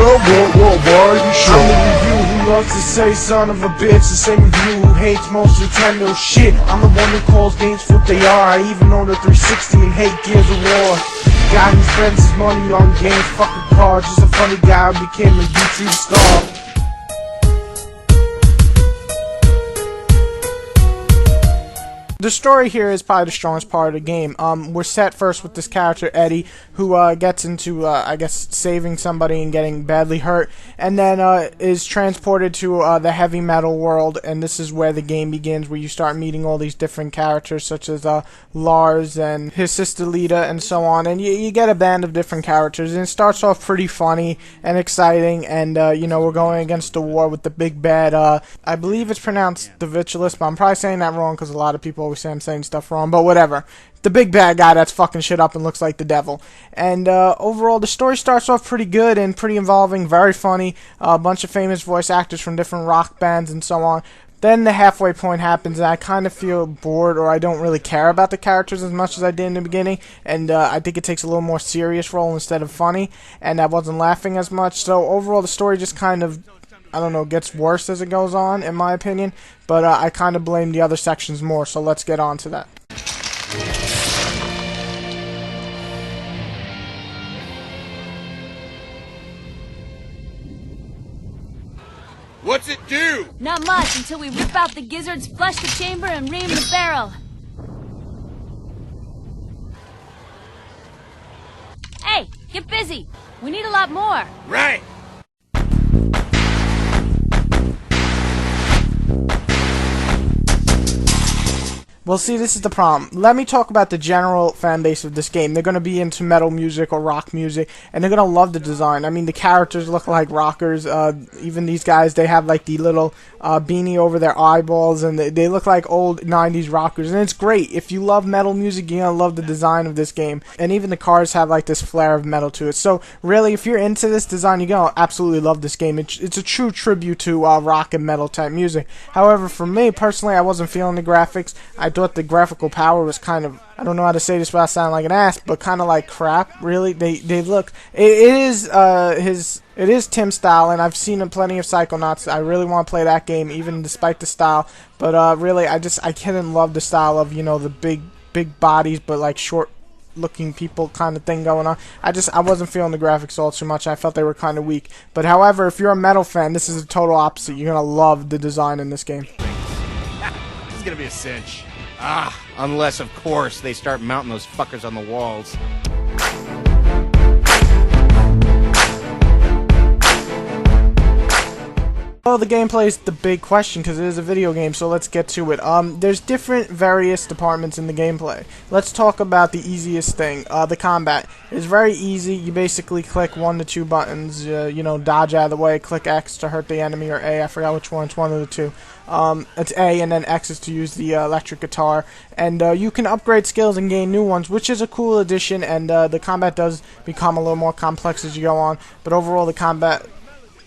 I'm the review who loves to say son of a bitch. The same review who hates most Nintendo shit. I'm the one who calls games what they are. I even own a 360 and hate Gears of War. Guy who spends his money on games, fucking cars. Just a funny guy who became a YouTube star. The story here is probably the strongest part of the game. We're set first with this character, Eddie, who gets into, I guess, saving somebody and getting badly hurt, and then is transported to the heavy metal world, and this is where the game begins, where you start meeting all these different characters, such as Lars and his sister Lita, and so on, and you get a band of different characters, and it starts off pretty funny and exciting, and, you know, we're going against the war with the big bad, I believe it's pronounced the Vitulus, but I'm probably saying that wrong, because a lot of people always say I'm saying stuff wrong, but whatever. The big bad guy that's fucking shit up and looks like the devil. And overall, the story starts off pretty good and pretty involving, very funny. A bunch of famous voice actors from different rock bands and so on. Then the halfway point happens, and I kind of feel bored, or I don't really care about the characters as much as I did in the beginning, and I think it takes a little more serious role instead of funny, and I wasn't laughing as much. So overall, the story just kind of, I don't know, gets worse as it goes on, in my opinion, but I kind of blame the other sections more, so let's get on to that. What's it do? Not much until we rip out the gizzards, flush the chamber, and ream the barrel. Hey, get busy. We need a lot more. Right. Well, see, this is the problem. Let me talk about the general fan base of this game. They're going to be into metal music or rock music, and they're going to love the design. I mean, the characters look like rockers. Even these guys, they have like the little beanie over their eyeballs, and they look like old 90s rockers, and it's great. If you love metal music, you're going to love the design of this game. And even the cars have like this flair of metal to it. So, really, if you're into this design, you're going to absolutely love this game. It's a true tribute to rock and metal type music. However, for me, personally, I wasn't feeling the graphics. I thought the graphical power was kind of, I don't know how to say this without sounding like an ass, but kind of like crap, really. They look, it is Tim's style, and I've seen plenty of Psychonauts. I really want to play that game, even despite the style, but really, I couldn't love the style of, you know, the big bodies, but like short looking people kind of thing going on. I wasn't feeling the graphics all too much. I felt they were kind of weak. But however, if you're a metal fan, this is the total opposite. You're gonna love the design in this game. It's gonna be a cinch. Unless, of course, they start mounting those fuckers on the walls. Well, the gameplay is the big question because it is a video game, so let's get to it. There's different various departments in the gameplay. Let's talk about the easiest thing, the combat. It's very easy. You basically click 1 to 2 buttons, you know, dodge out of the way, click X to hurt the enemy, or A, I forgot which one, it's one of the two. It's A, and then X is to use the electric guitar, and you can upgrade skills and gain new ones, which is a cool addition, and the combat does become a little more complex as you go on, but overall the combat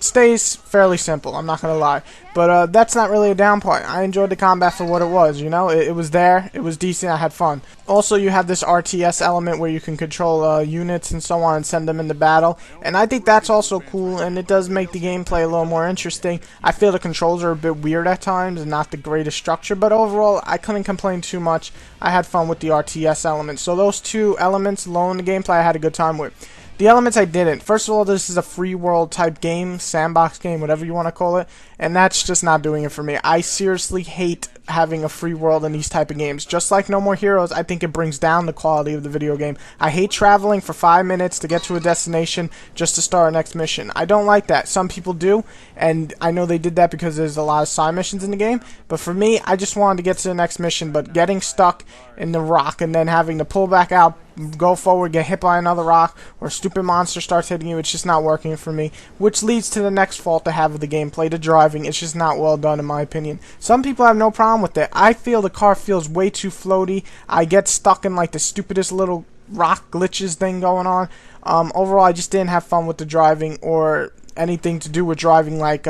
stays fairly simple, I'm not gonna lie, but that's not really a down point. I enjoyed the combat for what it was, you know, it was there, it was decent, I had fun. Also, you have this RTS element where you can control units and so on and send them into battle, and I think that's also cool, and it does make the gameplay a little more interesting. I feel the controls are a bit weird at times and not the greatest structure, but overall, I couldn't complain too much. I had fun with the RTS element, so those two elements alone in the gameplay I had a good time with. The elements I didn't. First of all, this is a free world type game, sandbox game, whatever you want to call it, and that's just not doing it for me. I seriously hate having a free world in these type of games. Just like No More Heroes, I think it brings down the quality of the video game. I hate traveling for 5 minutes to get to a destination just to start a next mission. I don't like that. Some people do, and I know they did that because there's a lot of side missions in the game, but for me, I just wanted to get to the next mission, but getting stuck in the rock and then having to pull back out, go forward, get hit by another rock, or a stupid monster starts hitting you, it's just not working for me, which leads to the next fault I have of the gameplay, the driving. It's just not well done in my opinion. Some people have no problem with it. I feel the car feels way too floaty. I get stuck in like the stupidest little rock glitches thing going on. Overall, I just didn't have fun with the driving or anything to do with driving, like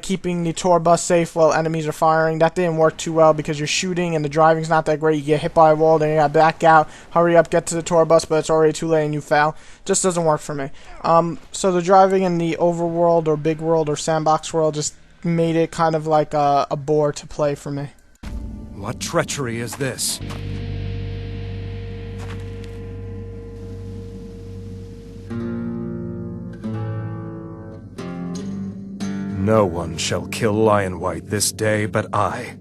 keeping the tour bus safe while enemies are firing. That didn't work too well because you're shooting and the driving's not that great. You get hit by a wall, then you gotta back out, hurry up, get to the tour bus, but it's already too late and you fail. Just doesn't work for me. So the driving in the overworld or big world or sandbox world just made it kind of like a bore to play for me. What treachery is this? No one shall kill Lionwhite this day but I.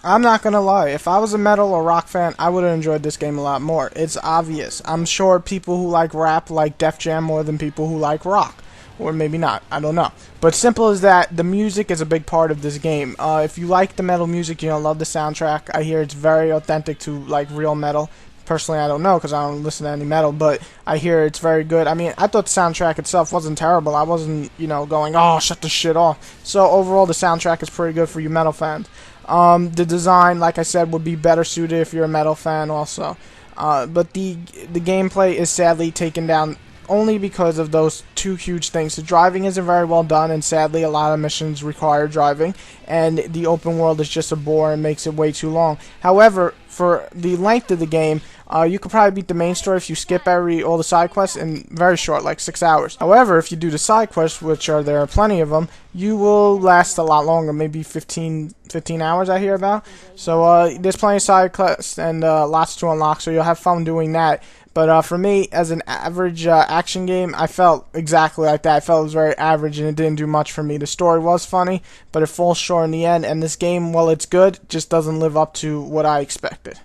I'm not gonna lie, if I was a metal or rock fan, I would have enjoyed this game a lot more. It's obvious. I'm sure people who like rap like Def Jam more than people who like rock. Or maybe not, I don't know. But simple as that, the music is a big part of this game. If you like the metal music, you're gonna love the soundtrack. I hear it's very authentic to like real metal. Personally, I don't know because I don't listen to any metal, but I hear it's very good. I mean, I thought the soundtrack itself wasn't terrible. I wasn't, going, oh, shut this shit off. So overall, the soundtrack is pretty good for you metal fans. The design, like I said, would be better suited if you're a metal fan also. But the gameplay is sadly taken down only because of those two huge things. The driving isn't very well done, and sadly a lot of missions require driving, and the open world is just a bore and makes it way too long. However, for the length of the game, you could probably beat the main story if you skip all the side quests in very short, like 6 hours. However, if you do the side quests, which there are plenty of them, you will last a lot longer, maybe 15 hours I hear about. So there's plenty of side quests and lots to unlock, so you'll have fun doing that. But for me, as an average action game, I felt exactly like that. I felt it was very average and it didn't do much for me. The story was funny, but it falls short in the end. And this game, while it's good, just doesn't live up to what I expected.